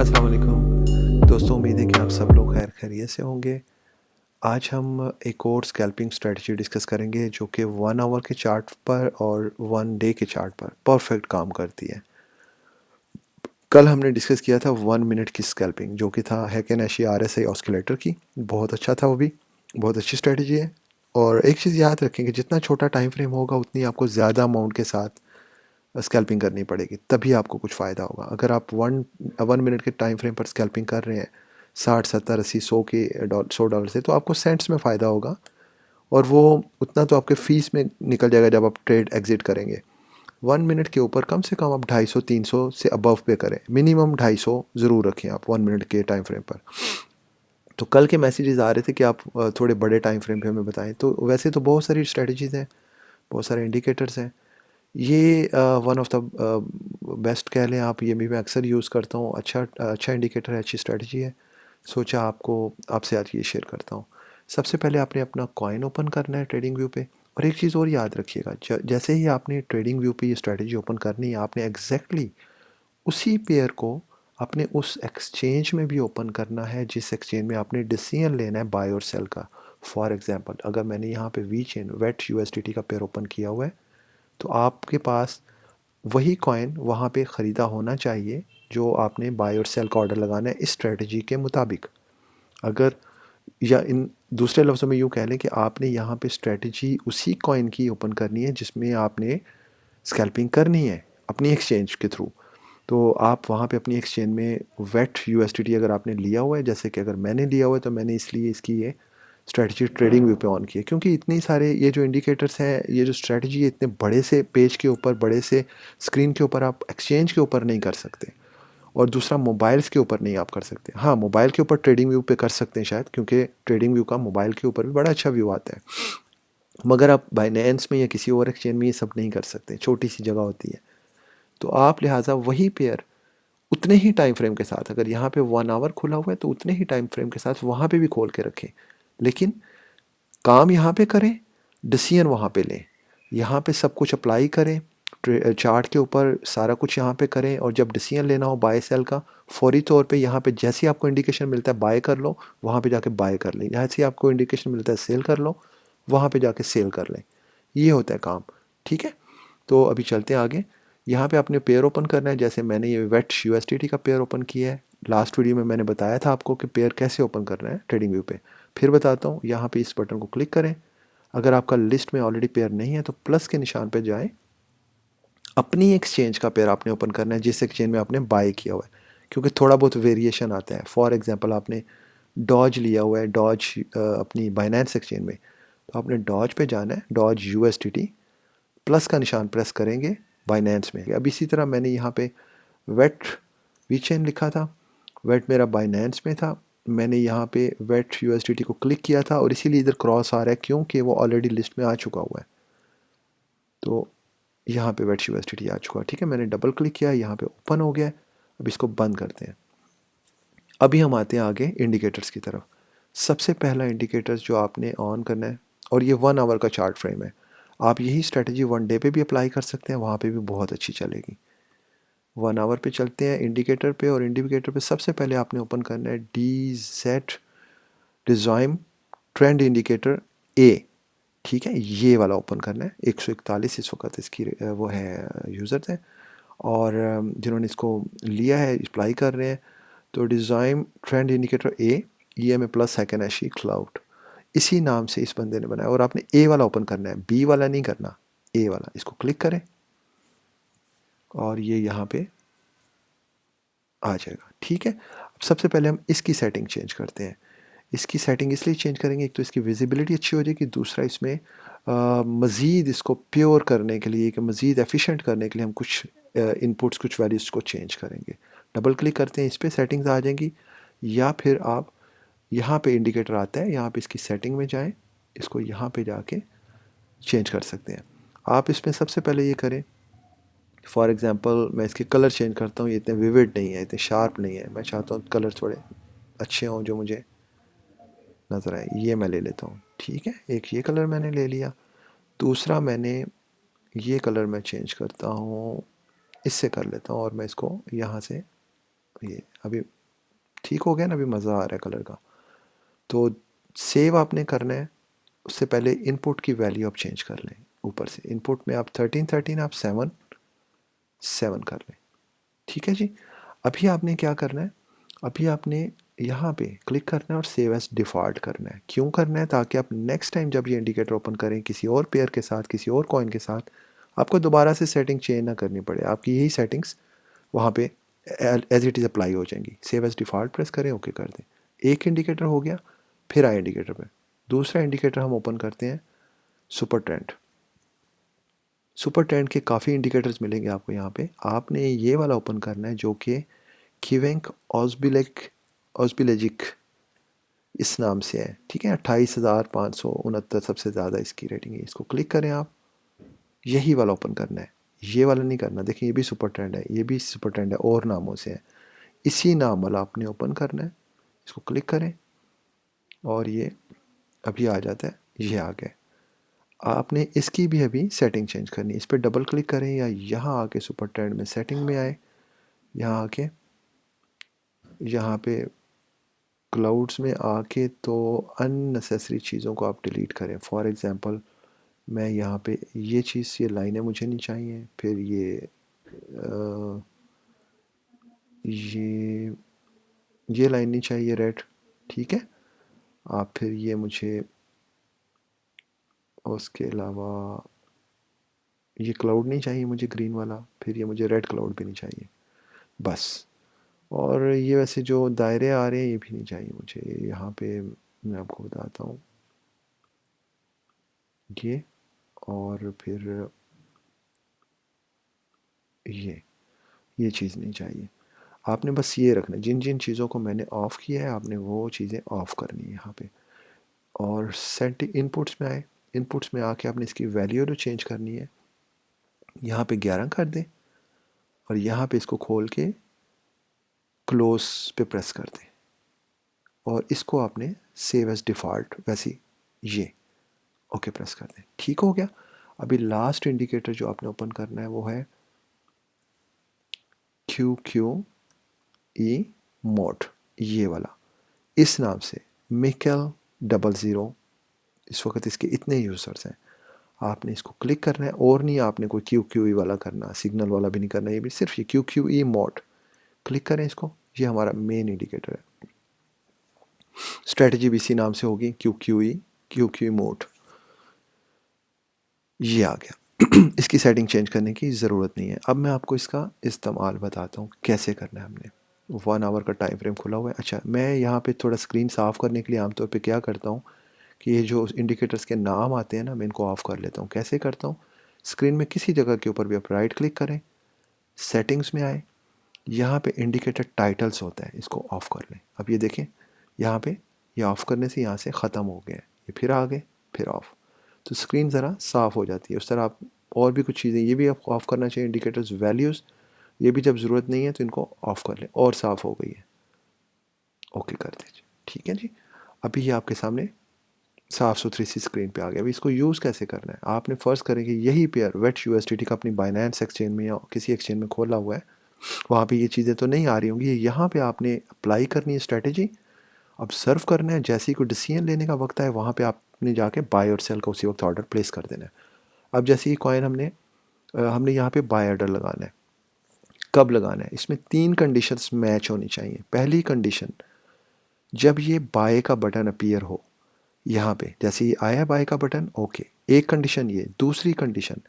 अस्सलाम वालेकुम दोस्तों, उम्मीद है कि आप सब लोग खैर खैरियत से होंगे। आज हम एक और स्कैल्पिंग स्ट्रेटजी डिस्कस करेंगे जो कि 1 आवर के चार्ट पर और 1 डे के चार्ट पर परफेक्ट काम करती है। कल हमने डिस्कस किया था 1 मिनट की स्कैल्पिंग जो कि था हैकेनशी RSI ऑस्किलेटर की। बहुत अच्छा था, वो भी बहुत अच्छी स्ट्रेटजी है। और एक चीज़ याद रखें कि जितना छोटा टाइम फ्रेम होगा उतनी आपको ज़्यादा अमाउंट के साथ स्कैल्पिंग करनी पड़ेगी, तभी आपको कुछ फ़ायदा होगा। अगर आप वन वन मिनट के टाइम फ्रेम पर स्कैल्पिंग कर रहे हैं 60 70 80 $100 से, तो आपको सेंट्स में फ़ायदा होगा और वो उतना तो आपके फ़ीस में निकल जाएगा जब आप ट्रेड एग्ज़िट करेंगे। 1 मिनट के ऊपर कम से कम आप 250 300 से अबव पे करें, मिनिमम 250 ज़रूर रखें आप 1 मिनट के टाइम फ्रेम पर। तो कल के मैसेजेस आ रहे थे कि आप थोड़े बड़े टाइम फ्रेम पे हमें बताएं। तो वैसे तो बहुत सारी स्ट्रेटजीज़ हैं, बहुत सारे इंडिकेटर्स हैं। ये वन ऑफ द बेस्ट कह लें आप, ये भी मैं अक्सर यूज़ करता हूँ। अच्छा इंडिकेटर है, अच्छी स्ट्रेटजी है। सोचा आपसे आज ये शेयर करता हूँ। सबसे पहले आपने अपना कॉइन ओपन करना है ट्रेडिंग व्यू पे। और एक चीज़ और याद रखिएगा, जैसे ही आपने ट्रेडिंग व्यू पे ये स्ट्रेटजी ओपन करनी है, आपने एग्जैक्टली उसी पेयर को अपने उस एक्सचेंज में भी ओपन करना है जिस एक्सचेंज में आपने डिसीजन लेना है बाय और सेल का। फॉर एग्जांपल, अगर मैंने यहाँ पे वी चेन वेट USDT का पेयर ओपन किया हुआ है, तो आपके पास वही कॉइन वहाँ पे ख़रीदा होना चाहिए जो आपने बाय और सेल का ऑर्डर लगाना है इस स्ट्रेटजी के मुताबिक। अगर या इन दूसरे लफ्ज़ों में यूँ कह लें कि आपने यहाँ पे स्ट्रेटजी उसी कॉइन की ओपन करनी है जिसमें आपने स्कैल्पिंग करनी है अपनी एक्सचेंज के थ्रू। तो आप वहाँ पे अपनी एक्सचेंज में वेट USDT अगर आपने लिया हुआ है, जैसे कि अगर मैंने लिया हुआ है, तो मैंने इसलिए इसकी ये स्ट्रेटजी ट्रेडिंग व्यू पे ऑन की है, क्योंकि इतनी सारे ये जो इंडिकेटर्स हैं, ये जो स्ट्रेटजी है, इतने बड़े से पेज के ऊपर, बड़े से स्क्रीन के ऊपर आप एक्सचेंज के ऊपर नहीं कर सकते। और दूसरा, मोबाइल्स के ऊपर नहीं आप कर सकते। हाँ, मोबाइल के ऊपर ट्रेडिंग व्यू पे कर सकते हैं शायद, क्योंकि ट्रेडिंग व्यू का मोबाइल के ऊपर भी बड़ा अच्छा व्यू आता है। मगर आप बाइनेंस में या किसी और एक्सचेंज में ये सब नहीं कर सकते, छोटी सी जगह होती है। तो आप लिहाजा वही पेयर उतने ही टाइम फ्रेम के साथ, अगर यहाँ पे 1 आवर खुला हुआ है तो उतने ही टाइम फ्रेम के साथ वहाँ पे भी खोल के रखें, लेकिन काम यहाँ पे करें, डिसीजन वहाँ पे लें। यहाँ पे सब कुछ अप्लाई करें, चार्ट के ऊपर सारा कुछ यहाँ पे करें, और जब डिसीजन लेना हो बाय सेल का, फौरी तौर पे यहाँ पे जैसे ही आपको इंडिकेशन मिलता है बाय कर लो, वहाँ पे जाके बाय कर लें। जैसे ही आपको इंडिकेशन मिलता है सेल कर लो, वहाँ पे जाके सेल कर लें। ये होता है काम, ठीक है। तो अभी चलते हैं आगे। यहाँ पे आपने पेयर ओपन करना है, जैसे मैंने ये वेट USDT का पेयर ओपन किया है। लास्ट वीडियो में मैंने बताया था आपको कि पेयर कैसे ओपन करना है ट्रेडिंग व्यू पे। फिर बताता हूँ। यहाँ पे इस बटन को क्लिक करें। अगर आपका लिस्ट में ऑलरेडी पेयर नहीं है तो प्लस के निशान पे जाएं। अपनी एक्सचेंज का पेयर आपने ओपन करना है जिस एक्सचेंज में आपने बाय किया हुआ है, क्योंकि थोड़ा बहुत वेरिएशन आता है। फॉर एग्जांपल, आपने डॉज लिया हुआ है, डॉज अपनी बाइनेंस एक्सचेंज में, तो आपने डॉज पे जाना है, डॉज USDT, प्लस का निशान प्रेस करेंगे बाइनेंस में। अब इसी तरह मैंने यहाँ पे वेट वीचेन लिखा था, वेट मेरा बाइनेंस में था, मैंने यहाँ पे वेट USDT को क्लिक किया था और इसीलिए इधर क्रॉस आ रहा है क्योंकि वो ऑलरेडी लिस्ट में आ चुका हुआ है। तो यहाँ पे वेट USDT आ चुका है, ठीक है। मैंने डबल क्लिक किया, यहाँ पे ओपन हो गया है। अब इसको बंद करते हैं। अभी हम आते हैं आगे इंडिकेटर्स की तरफ। सबसे पहला इंडिकेटर्स जो आपने ऑन करना है, और ये 1 आवर का चार्ट फ्रेम है, आप यही स्ट्रेटजी 1 डे पे भी अप्लाई कर सकते हैं, वहाँ पे भी बहुत अच्छी चलेगी। 1 आवर पे चलते हैं इंडिकेटर पे, और इंडिकेटर पे सबसे पहले आपने ओपन करना है DZ डिज़ाइन ट्रेंड इंडिकेटर ए, ठीक है। ये वाला ओपन करना है। 141 इस वक्त इसकी वो है यूज़र्स हैं, और जिन्होंने इसको लिया है अप्लाई कर रहे हैं। तो डिज़ाइन ट्रेंड इंडिकेटर ए, EMA प्लस हैकेनशी क्लाउड, इसी नाम से इस बंदे ने बनाया, और आपने ए वाला ओपन करना है, बी वाला नहीं करना, ए वाला। इसको क्लिक करें और ये यहाँ पे आ जाएगा, ठीक है। अब सबसे पहले हम इसकी सेटिंग चेंज करते हैं। इसकी सेटिंग इसलिए चेंज करेंगे, एक तो इसकी विजिबिलिटी अच्छी हो जाएगी, दूसरा इसमें मज़ीद इसको प्योर करने के लिए, कि मज़ीद एफिशिएंट करने के लिए हम कुछ इनपुट्स, कुछ वैल्यूज़ को चेंज करेंगे। डबल क्लिक करते हैं, इस पर सेटिंग्स आ जाएंगी, या फिर आप यहाँ पे इंडिकेटर आता है, यहाँ पे इसकी सेटिंग में जाएं, इसको यहाँ पे जाके चेंज कर सकते हैं। आप इसमें सबसे पहले ये करें, फॉर एग्ज़ाम्पल मैं इसके कलर चेंज करता हूँ। ये इतने विविड नहीं है, इतने शार्प नहीं है, मैं चाहता हूँ कलर थोड़े अच्छे हों जो मुझे नज़र आए। ये मैं ले लेता हूँ, ठीक है। एक ये कलर मैंने ले लिया। दूसरा, मैंने ये कलर मैं चेंज करता हूँ, इससे कर लेता हूँ, और मैं इसको यहाँ से ये अभी ठीक हो गया ना, अभी मज़ा आ रहा है कलर का। तो सेव आपने करना है, उससे पहले इनपुट की वैल्यू आप चेंज कर लें। ऊपर से इनपुट में आप 13 आप 7 कर लें। ठीक है जी। अभी आपने क्या करना है, अभी आपने यहाँ पे क्लिक करना है और सेव एज डिफ़ॉल्ट करना है। क्यों करना है? ताकि आप नेक्स्ट टाइम जब ये इंडिकेटर ओपन करें किसी और पेयर के साथ, किसी और कॉइन के साथ, आपको दोबारा से सेटिंग चेंज ना करनी पड़े। आपकी यही सेटिंग्स वहाँ पे एज इट इज़ अप्लाई हो जाएंगी। सेव एज डिफ़ॉल्ट प्रेस करें, ओके कर दें। एक इंडिकेटर हो गया, फिर आए इंडिकेटर पे। दूसरा इंडिकेटर हम ओपन करते हैं, सुपर ट्रेंड। सुपर ट्रेंड के काफ़ी इंडिकेटर्स मिलेंगे आपको यहाँ पे। आपने ये वाला ओपन करना है जो कि किवेंक ऑस्बिलेजिक इस नाम से है। ठीक है, 28,569 सबसे ज़्यादा इसकी रेटिंग है। इसको क्लिक करें आप, यही वाला ओपन करना है, ये वाला नहीं करना। देखिए ये भी सुपर ट्रेंड है, ये भी सुपर ट्रेंड है, और नामों से है। इसी नाम वाला आपने ओपन करना है। इसको क्लिक करें और ये अभी आ जाता है, ये आ गया। आपने इसकी भी अभी सेटिंग चेंज करनी है। इस पर डबल क्लिक करें या यहाँ आके सुपर ट्रेंड में सेटिंग में आए, यहाँ आके यहाँ पे क्लाउड्स में आके तो अननेसेसरी चीज़ों को आप डिलीट करें। फॉर एग्ज़ाम्पल मैं यहाँ पे ये चीज़, ये लाइनें मुझे नहीं चाहिए। फिर ये ये लाइन नहीं चाहिए रेड। ठीक है, आप फिर ये मुझे, उसके अलावा ये क्लाउड नहीं चाहिए मुझे ग्रीन वाला। फिर ये मुझे रेड क्लाउड भी नहीं चाहिए, बस। और ये वैसे जो दायरे आ रहे हैं ये भी नहीं चाहिए मुझे। यहाँ पे मैं आपको बताता हूँ, ये और फिर ये चीज़ नहीं चाहिए। आपने बस ये रखना है, जिन जिन चीज़ों को मैंने ऑफ़ किया है आपने वो चीज़ें ऑफ़ करनी है यहाँ पे। और सेटिंग इनपुट्स में आए, इनपुट्स में आके आपने इसकी वैल्यू जो चेंज करनी है, यहाँ पे 11 कर दें और यहाँ पे इसको खोल के क्लोज पे प्रेस कर दें और इसको आपने सेव एज डिफ़ॉल्ट वैसे ये ओके प्रेस कर दें। ठीक हो गया। अभी लास्ट इंडिकेटर जो आपने ओपन करना है वो है QQE मोड, ये वाला इस नाम से मिकेल 00। इस वक्त इसके इतने यूज़र्स हैं। आपने इसको क्लिक करना है, और नहीं आपने कोई QQE वाला करना, सिग्नल वाला भी नहीं करना, ये भी सिर्फ ये QQE मोड। क्लिक करें इसको, ये हमारा मेन इंडिकेटर है। स्ट्रेटजी भी इसी नाम से होगी, QQE मोड। ये आ गया। इसकी सेटिंग चेंज करने की ज़रूरत नहीं है। अब मैं आपको इसका इस्तेमाल बताता हूँ कैसे करना है। हमने 1 आवर का टाइम फ्रेम खुला हुआ है। अच्छा, मैं यहाँ पे थोड़ा स्क्रीन साफ़ करने के लिए आमतौर पे क्या करता हूँ कि ये जो इंडिकेटर्स के नाम आते हैं ना, मैं इनको ऑफ़ कर लेता हूँ। कैसे करता हूँ, स्क्रीन में किसी जगह के ऊपर भी आप राइट क्लिक करें, सेटिंग्स में आए, यहाँ पे इंडिकेटर टाइटल्स होता है, इसको ऑफ़ कर लें। अब ये देखें यहाँ पे, ये ऑफ़ करने से यहाँ से ख़त्म हो गया है, ये फिर आ गए, फिर ऑफ़। तो स्क्रीन ज़रा साफ़ हो जाती है। उस तरह आप और भी कुछ चीज़ें ये भी आपको ऑफ़ करना चाहिए। इंडिकेटर्स वैल्यूज़ ये भी जब ज़रूरत नहीं है तो इनको ऑफ़ कर लें, और साफ़ हो गई है, ओके कर दीजिए। ठीक है जी। अभी ये आपके सामने साफ़ सुथरी सी स्क्रीन पे आ गया। अभी इसको यूज़ कैसे करना है, आपने फ़र्ज़ करें कि यही पेयर वेट USDT का अपनी बाइनेंस एक्सचेंज में या किसी एक्सचेंज में खोला हुआ है, वहाँ पे ये चीज़ें तो नहीं आ रही होंगी। यहाँ पे आपने अप्लाई करनी है स्ट्रेटजी, ऑब्जर्व करना है। जैसे ही कोई डिसीजन लेने का वक्त आए वहाँ पे आपने जाके बाय और सेल का उसी वक्त ऑर्डर प्लेस कर देना है। अब जैसे ही कॉइन हमने यहाँ पे बाय ऑर्डर लगाना है, कब लगाना है, इसमें 3 कंडीशंस मैच होनी चाहिए। पहली कंडीशन, जब ये बाय का बटन अपीयर हो यहाँ पे, जैसे ही आया बाय का बटन, ओके, एक कंडीशन ये। दूसरी कंडीशन,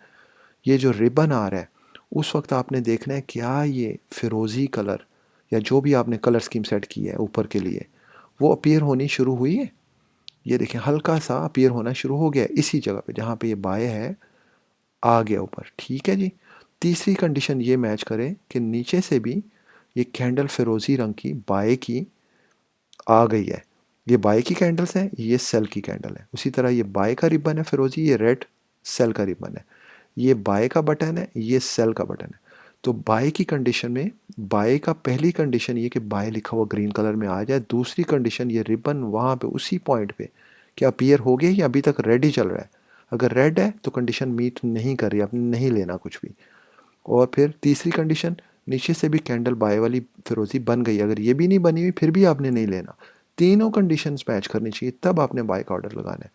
ये जो रिबन आ रहा है उस वक्त आपने देखना है क्या ये फिरोज़ी कलर या जो भी आपने कलर स्कीम सेट की है ऊपर के लिए, वो अपीयर होनी शुरू हुई है। ये देखें हल्का सा अपीयर होना शुरू हो गया इसी जगह पे जहाँ पे ये बाय है, आ गया ऊपर। ठीक है जी। तीसरी कंडीशन ये मैच करें कि नीचे से भी ये कैंडल फिरोज़ी रंग की बाय की आ गई है। ये बाय की कैंडल्स हैं, ये सेल की कैंडल है। उसी तरह ये बाय का रिबन है फिरोज़ी, ये रेड सेल का रिबन है। ये बाय का बटन है, ये सेल का बटन है। तो बाय की कंडीशन में, बाय का पहली कंडीशन ये कि बाय लिखा हुआ ग्रीन कलर में आ जाए। दूसरी कंडीशन, ये रिबन वहाँ पे उसी पॉइंट पे क्या अपीयर हो गया या अभी तक रेड ही चल रहा है। अगर रेड है तो कंडीशन मीट नहीं कर रही, आपने नहीं लेना कुछ भी। और फिर तीसरी कंडीशन, नीचे से भी कैंडल बाय वाली फिरोजी बन गई, अगर ये भी नहीं बनी हुई फिर भी आपने नहीं लेना, तीनों कंडीशंस मैच करनी चाहिए तब आपने बाय का ऑर्डर लगाना है।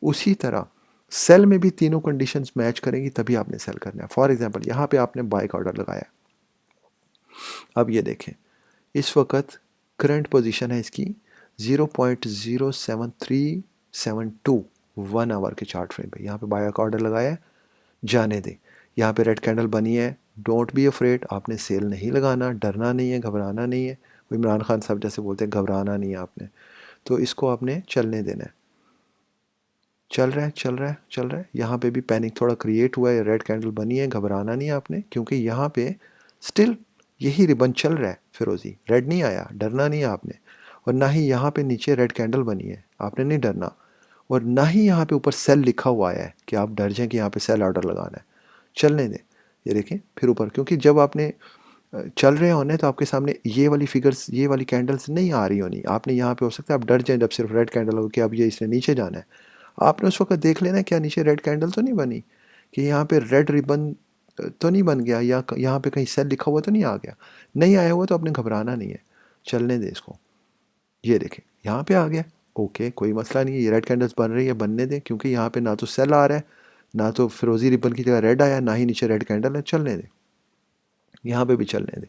उसी तरह सेल में भी तीनों कंडीशंस मैच करेंगी तभी आपने सेल करना है। फॉर एग्जांपल यहाँ पे आपने बाय का ऑर्डर लगाया, अब ये देखें इस वक्त करंट पोजीशन है इसकी 0.07372 1 आवर के चार्ट फ्रेम पे। यहाँ पे बाय का ऑर्डर लगाया है, जाने दें। यहाँ पे रेड कैंडल बनी है, डोंट बी अफ्रेड, आपने सेल नहीं लगाना, डरना नहीं है, घबराना नहीं है। वो इमरान खान साहब जैसे बोलते हैं घबराना नहीं है आपने, तो इसको आपने चलने देना है। चल रहा है चल रहा है चल रहा है, यहाँ पे भी पैनिक थोड़ा क्रिएट हुआ है, रेड कैंडल बनी है, घबराना नहीं है आपने, क्योंकि यहाँ पे स्टिल यही रिबन चल रहा है फिरोजी, रेड नहीं आया, डरना नहीं है आपने। और ना ही यहाँ पे नीचे रेड कैंडल बनी है, आपने नहीं डरना। और ना ही यहाँ पे ऊपर सेल लिखा हुआ है कि आप डर जाएं कि यहाँ पे सेल ऑर्डर लगाना है, चलने दें। ये देखें फिर ऊपर, क्योंकि जब आपने चल रहे होने तो आपके सामने ये वाली फिगर्स, ये वाली कैंडल्स नहीं आ रही होनी, आपने यहाँ पे हो सकता है आप डर जाएं जब सिर्फ रेड कैंडल हो कि अब ये इसने नीचे जाना है। आपने उस वक्त देख लेना क्या नीचे रेड कैंडल तो नहीं बनी, कि यहाँ पे रेड रिबन तो नहीं बन गया, या यहाँ पे कहीं सेल लिखा हुआ तो नहीं आ गया। नहीं आया हुआ तो आपने घबराना नहीं है, चलने दें इसको। ये देखें यहाँ पे आ गया, ओके कोई मसला नहीं है, ये रेड कैंडल्स बन रही है, बनने दें, क्योंकि यहाँ पे ना तो सेल आ रहा है, ना तो फिरोजी रिबन की जगह रेड आया, ना ही नीचे रेड कैंडल है, चलने दें। यहाँ पे भी चलने दें।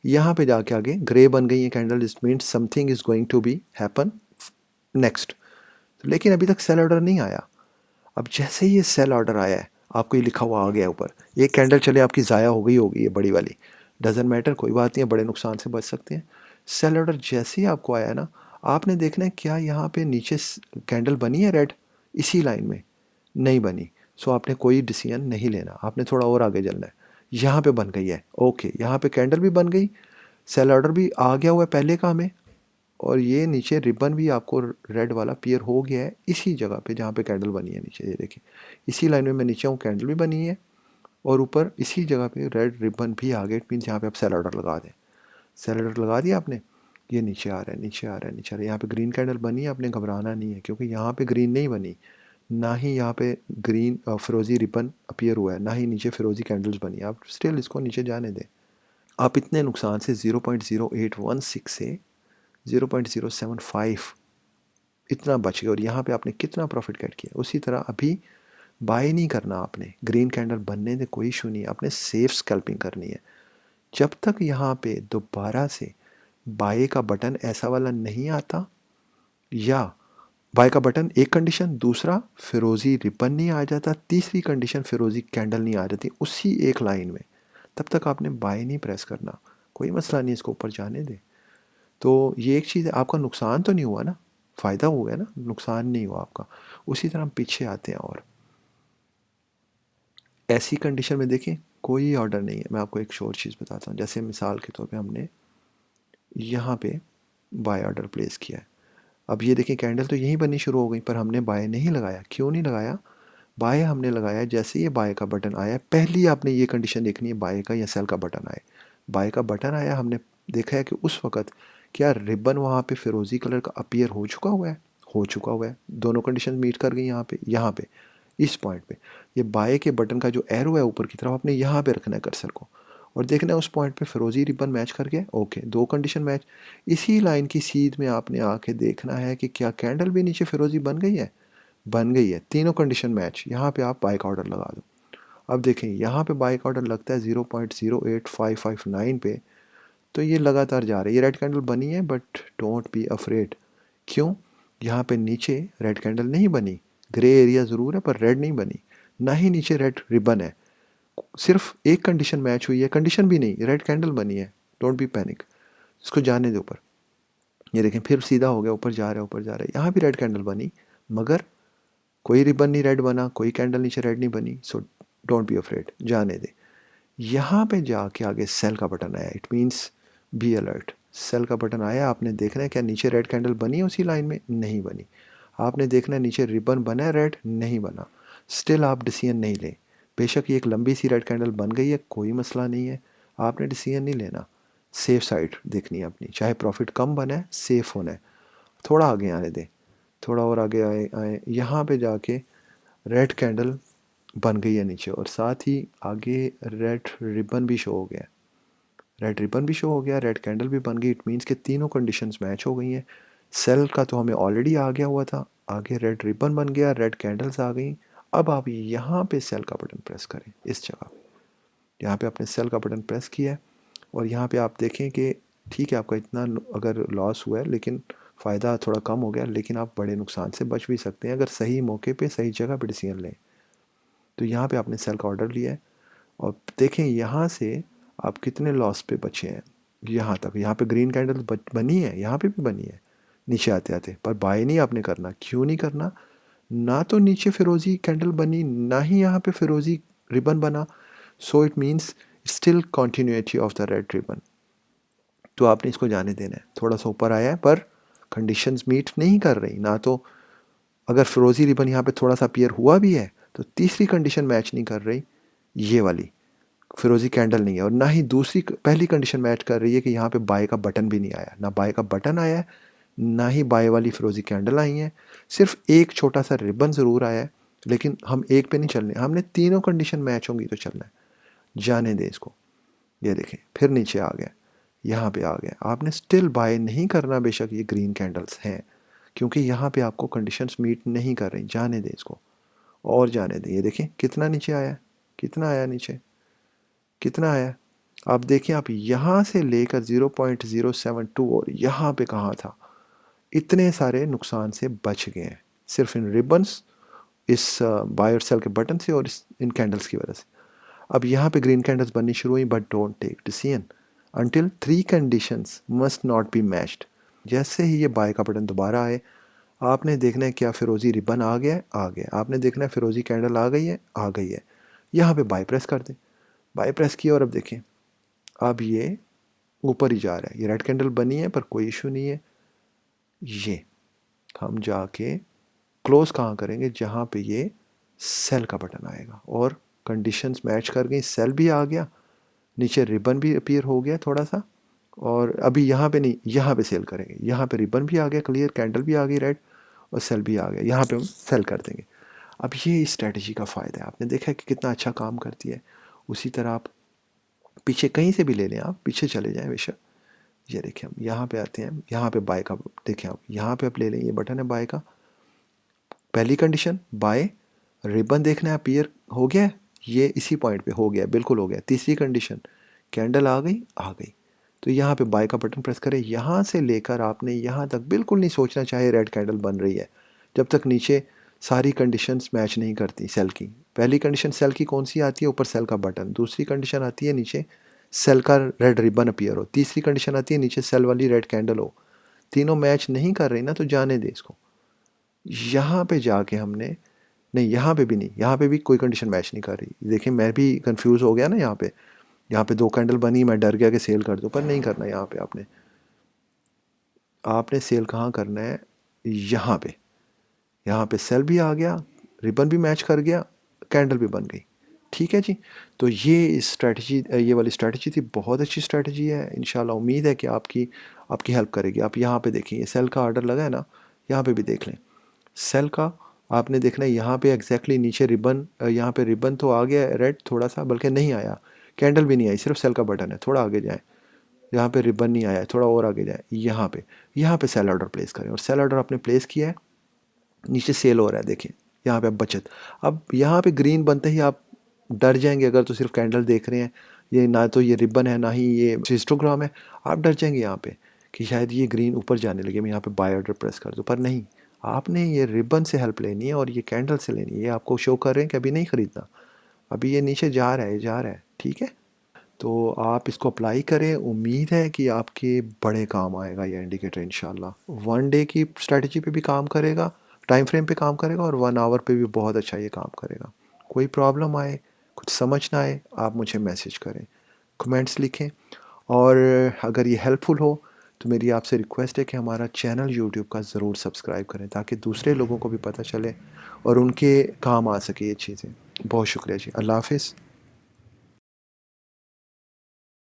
यहाँ पे जाके आगे ग्रे बन गई है candle, it means something is going to be happen next. लेकिन अभी तक सेल ऑर्डर नहीं आया। अब जैसे ही ये सेल ऑर्डर आया है, आपको ये लिखा हुआ आ गया ऊपर, एक कैंडल चले आपकी ज़ाया हो गई होगी ये बड़ी वाली, डजेंट मैटर, कोई बात नहीं है, बड़े नुकसान से बच सकते हैं। सेल ऑर्डर जैसे ही आपको आया ना, आपने देखना है क्या यहाँ पे नीचे कैंडल बनी है रेड इसी लाइन में, नहीं बनी, सो आपने कोई डिसीजन नहीं लेना, आपने थोड़ा और आगे चलना है। यहाँ पे बन गई है, ओके यहाँ पे कैंडल भी बन गई, सेल ऑर्डर भी आ गया हुआ है पहले का हमें, और ये नीचे रिबन भी आपको रेड वाला पियर हो गया है इसी जगह पे जहाँ पे कैंडल बनी है नीचे, ये देखिए इसी लाइन में मैं नीचे हूँ, कैंडल भी बनी है और ऊपर इसी जगह पे रेड रिबन भी आ गया। इट मीन्स यहाँ पे आप सेल ऑर्डर लगा दें, सेल ऑर्डर लगा दिया आपने, ये नीचे आ रहा है नीचे आ रहा है नीचे आ रहा है। यहाँ पे ग्रीन कैंडल बनी है, आपने घबराना नहीं है, क्योंकि यहाँ पे ग्रीन नहीं बनी, ना ही यहाँ पे ग्रीन फिरोजी रिबन अपीयर हुआ है, ना ही नीचे फिरोजी कैंडल्स बनी है, आप स्टिल इसको नीचे जाने दें। आप इतने नुकसान से 0.0816 से 0.075 इतना बच गया, और यहाँ पे आपने कितना प्रॉफिट कट किया। उसी तरह अभी बाय नहीं करना आपने, ग्रीन कैंडल बनने दे, कोई इशू नहीं है, आपने सेफ स्कैल्पिंग करनी है। जब तक यहाँ पे दोबारा से बाय का बटन ऐसा वाला नहीं आता, या बाय का बटन एक कंडीशन, दूसरा फिरोजी रिबन नहीं आ जाता, तीसरी कंडीशन फिरोजी कैंडल नहीं आ जाती उसी एक लाइन में, तब तक आपने बाय नहीं प्रेस करना। कोई मसला नहीं, इसको ऊपर जाने दे। तो ये एक चीज़ है, आपका नुकसान तो नहीं हुआ ना, फ़ायदा हो गया ना, नुकसान नहीं हुआ आपका। उसी तरह हम पीछे आते हैं, और ऐसी कंडीशन में देखें कोई ऑर्डर नहीं है। मैं आपको एक और चीज़ बताता हूँ, जैसे मिसाल के तौर पे हमने यहाँ पे बाय ऑर्डर प्लेस किया है, अब ये देखें कैंडल तो यहीं बननी शुरू हो गई, पर हमने बाय नहीं लगाया। क्यों नहीं लगाया? बाय हमने लगाया जैसे ये बाय का बटन आया, पहली आपने ये कंडीशन देखनी है बाय का या सेल का बटन आए। बाय का बटन आया, हमने देखा है कि उस वक़्त क्या रिबन वहाँ पे फ़िरोज़ी कलर का अपीयर हो चुका हुआ है, हो चुका हुआ है, दोनों कंडीशन मीट कर गई यहाँ पे इस पॉइंट पे। ये बाय के बटन का जो एरो है ऊपर की तरफ, आपने यहाँ पे रखना है कर्सर को, और देखना है उस पॉइंट पे फ़िरोज़ी रिबन मैच कर गया, ओके दो कंडीशन मैच। इसी लाइन की सीध में आपने आके देखना है कि क्या कैंडल भी नीचे फ़िरोज़ी बन गई है, बन गई है, तीनों कंडीशन मैच। यहाँ पे आप बाय का ऑर्डर लगा दो। अब देखें यहाँ पे बाय का ऑर्डर लगता है 0.08559 पे, तो ये लगातार जा रही है, ये रेड कैंडल बनी है, बट डोंट बी अफ्रेड। क्यों? यहाँ पे नीचे रेड कैंडल नहीं बनी, ग्रे एरिया ज़रूर है पर रेड नहीं बनी, ना ही नीचे रेड रिबन है, सिर्फ एक कंडीशन मैच हुई है, कंडीशन भी नहीं, रेड कैंडल बनी है। डोंट बी पैनिक, इसको जाने दो ऊपर। ये देखें फिर सीधा हो गया, ऊपर जा रहा है ऊपर जा रहा है, यहाँ भी रेड कैंडल बनी, मगर कोई रिबन नहीं रेड बना, कोई कैंडल नीचे रेड नहीं बनी, सो डोंट बी अफ्रेड, जाने दे। यहाँ पे जाके आगे सेल का बटन आया, it means be alert. Sale का बटन आया, आपने देखना है क्या नीचे रेड कैंडल बनी है उसी लाइन में, नहीं बनी। आपने देखना है नीचे रिबन बना है रेड, नहीं बना, स्टिल आप डिसीजन नहीं ले। बेशक ये एक लंबी सी रेड कैंडल बन गई है, कोई मसला नहीं है, आपने डिसीजन नहीं लेना, सेफ साइड देखनी है अपनी, चाहे प्रॉफिट कम बना है, सेफ होना है। थोड़ा आगे आने दें, थोड़ा और आगे आए आए, यहाँ पे जाके रेड कैंडल बन गई है नीचे, और साथ ही आगे रेड रिबन भी शो हो गया है। रेड रिबन भी शो हो गया, रेड कैंडल भी बन गई। इट मीन्स कि तीनों कंडीशंस मैच हो गई हैं। सेल का तो हमें ऑलरेडी आ गया हुआ था, आगे रेड रिबन बन गया, रेड कैंडल्स आ गई। अब आप यहाँ पे सेल का बटन प्रेस करें, इस जगह पे यहाँ पे आपने सेल का बटन प्रेस किया है और यहाँ पे आप देखें कि ठीक है, आपका इतना अगर लॉस हुआ है लेकिन फ़ायदा थोड़ा कम हो गया, लेकिन आप बड़े नुकसान से बच भी सकते हैं अगर सही मौके पे सही जगह पे डिसीजन लें। तो यहाँ पे आपने सेल का ऑर्डर लिया है और देखें यहाँ से आप कितने लॉस पे बचे हैं। यहाँ तक, यहाँ पे ग्रीन कैंडल बनी है, यहाँ पे भी बनी है नीचे आते आते, पर बाय नहीं आपने करना। क्यों नहीं करना? ना तो नीचे फिरोजी कैंडल बनी, ना ही यहाँ पे फिरोजी रिबन बना। So it means still continuity of the red ribbon. तो आपने इसको जाने देना है। थोड़ा सा ऊपर आया है पर कंडीशंस मीट नहीं कर रही। ना तो अगर फिरोजी रिबन यहाँ पे थोड़ा सा अपीयर हुआ भी है तो तीसरी कंडीशन मैच नहीं कर रही, ये वाली फिरोजी कैंडल नहीं है, और ना ही दूसरी पहली कंडीशन मैच कर रही है कि यहाँ पे बाय का बटन भी नहीं आया। ना बाय का बटन आया है, ना ही बाय वाली फिरोजी कैंडल आई है। सिर्फ एक छोटा सा रिबन ज़रूर आया है, लेकिन हम एक पे नहीं चलने, हमने तीनों कंडीशन मैच होंगी तो चलना है। जाने दें इसको। ये देखें फिर नीचे आ गया, यहाँ पे आ गया। आपने स्टिल बाय नहीं करना, बेशक ये ग्रीन कैंडल्स हैं, क्योंकि यहाँ पे आपको कंडीशंस मीट नहीं कर रही। जाने दें इसको और जाने दें। ये देखें कितना नीचे आया, कितना आया नीचे, कितना आया। आप देखें, आप यहाँ से लेकर 0.072 और यहाँ पे कहाँ था, इतने सारे नुकसान से बच गए हैं सिर्फ इन रिबन्स, इस बाय और सेल के बटन से और इन कैंडल्स की वजह से। अब यहाँ पे ग्रीन कैंडल्स बननी शुरू हुई, but don't take decision until 3 conditions must not be matched. जैसे ही ये बाय का बटन दोबारा आए, आपने देखना है क्या फिरोजी रिबन आ गया है, आ गया। आपने देखना है फिरोजी कैंडल आ गई है, आ गई है। यहाँ पे बाय प्रेस कर दें। बाय प्रेस किया और अब देखें, अब ये ऊपर ही जा रहा है। ये रेड कैंडल बनी है पर कोई इशू नहीं है। ये हम जाके क्लोज कहाँ करेंगे, जहाँ पे ये सेल का बटन आएगा और कंडीशंस मैच कर गई। सेल भी आ गया, नीचे रिबन भी अपीयर हो गया थोड़ा सा, और अभी यहाँ पे नहीं, यहाँ पे सेल करेंगे। यहाँ पे रिबन भी आ गया क्लियर, कैंडल भी आ गई रेड, और सेल भी आ गया। यहाँ पे हम सेल कर देंगे। अब ये इस स्ट्रेटजी का फ़ायदा है। आपने देखा कि कितना अच्छा काम करती है। उसी तरह आप पीछे कहीं से भी ले लें, आप पीछे चले जाएँ बेशक। ये देखिए, हम यहाँ पे आते हैं, यहाँ पे बाय का देखें, आप यहाँ पे आप ले लें, ये बटन है बाय का। पहली कंडीशन बाय, रिबन देखना है अपीयर हो गया है, ये इसी पॉइंट पे हो गया, बिल्कुल हो गया। तीसरी कंडीशन कैंडल आ गई, आ गई, तो यहाँ पे बाय का बटन प्रेस करें। यहाँ से लेकर आपने यहाँ तक बिल्कुल नहीं सोचना चाहे रेड कैंडल बन रही है, जब तक नीचे सारी कंडीशंस मैच नहीं करती सेल की। पहली कंडीशन सेल की कौन सी आती है, ऊपर सेल का बटन। दूसरी कंडीशन आती है नीचे सेल का रेड रिबन अपीयर हो। तीसरी कंडीशन आती है नीचे सेल वाली रेड कैंडल हो। तीनों मैच नहीं कर रही ना, तो जाने दे इसको। यहाँ पे जाके हमने, नहीं यहाँ पे भी नहीं, यहाँ पे भी कोई कंडीशन मैच नहीं कर रही। देखिए मैं भी कंफ्यूज हो गया ना, यहाँ पे 2 कैंडल बनी, मैं डर गया कि सेल कर दूँ, पर नहीं करना। यहाँ पे आपने सेल कहाँ करना है, यहाँ पे सेल भी आ गया, रिबन भी मैच कर गया, कैंडल भी बन गई। ठीक है जी। तो ये स्ट्रैटेजी, ये वाली स्ट्रैटेजी थी, बहुत अच्छी स्ट्रैटेजी है। इंशाल्लाह उम्मीद है कि आपकी हेल्प करेगी। आप यहाँ पे देखिए, सेल का ऑर्डर लगा है ना, यहाँ पे भी देख लें सेल का। आपने देखना है यहाँ पे एग्जैक्टली नीचे रिबन, यहाँ पे रिबन तो आ गया रेड थोड़ा सा, बल्कि नहीं आया, कैंडल भी नहीं आई, सिर्फ सेल का बटन है। थोड़ा आगे जाएँ, यहाँ पे रिबन नहीं आया, थोड़ा और आगे जाए, यहाँ पे सेल ऑर्डर प्लेस करें। और सेल ऑर्डर आपने प्लेस किया है, नीचे सेल हो रहा है, देखिए यहाँ पे अब बचत। अब यहाँ पे ग्रीन बनते ही आप डर जाएंगे, अगर तो सिर्फ कैंडल देख रहे हैं, ये ना तो ये रिबन है ना ही ये हिस्टोग्राम है, आप डर जाएंगे यहाँ पे कि शायद ये ग्रीन ऊपर जाने लगे, मैं यहाँ पे बाय ऑर्डर प्रेस कर दूँ। पर नहीं, आपने ये रिबन से हेल्प लेनी है और ये कैंडल से लेनी है। ये आपको शो कर रहे हैं कि अभी नहीं ख़रीदना, अभी ये नीचे जा रहा है, जा रहा है। ठीक है, तो आप इसको अप्लाई करें। उम्मीद है कि आपके बड़े काम आएगा ये इंडिकेटर इंशाल्लाह। 1 डे की स्ट्रेटजी पे भी काम करेगा, टाइम फ्रेम पे काम करेगा, और 1 आवर पे भी बहुत अच्छा ये काम करेगा। कोई प्रॉब्लम आए, कुछ समझ ना आए, आप मुझे मैसेज करें, कमेंट्स लिखें। और अगर ये हेल्पफुल हो तो मेरी आपसे रिक्वेस्ट है कि हमारा चैनल यूट्यूब का ज़रूर सब्सक्राइब करें, ताकि दूसरे लोगों को भी पता चले और उनके काम आ सके ये चीज़ें। बहुत शुक्रिया जी, अल्लाह हाफ़िज़।